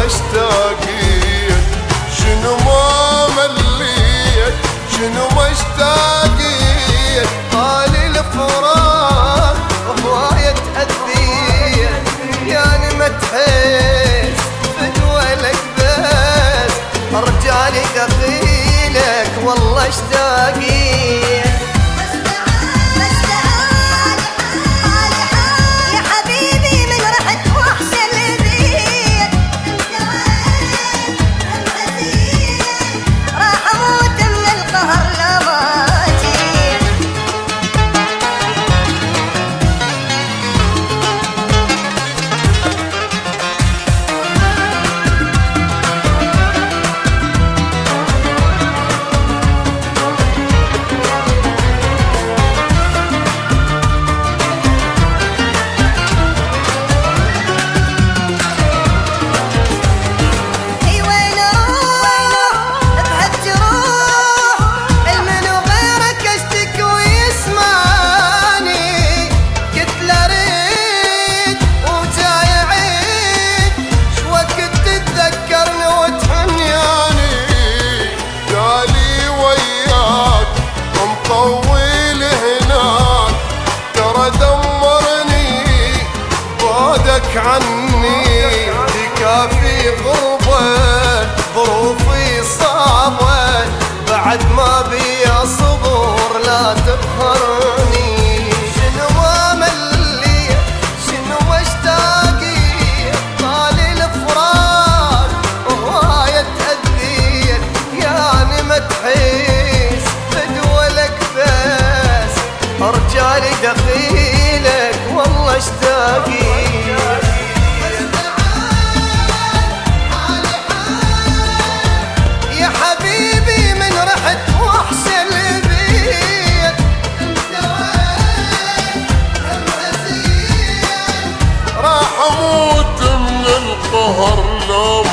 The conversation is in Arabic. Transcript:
اشتاقيت شنو ما مليت شنو ما اشتاقيت طالي الفراق هواية تأذيت يعني ما تحس بدولك بس رجالي دخيلك والله اشتاقيت طول هناك ترى دمرني بعدك عني تكافي غربة ظروفي صعبة بعد ما بي اصبر لا تقهرني شنو ما مليت شنو ما اشتاقيت طالي الفراق هواية تأذيت يعني ما تحس رجالي دخيلك والله اشتاقيت يا حبيبي من رحت وحش البيت انت وين راح اموت من القهر لو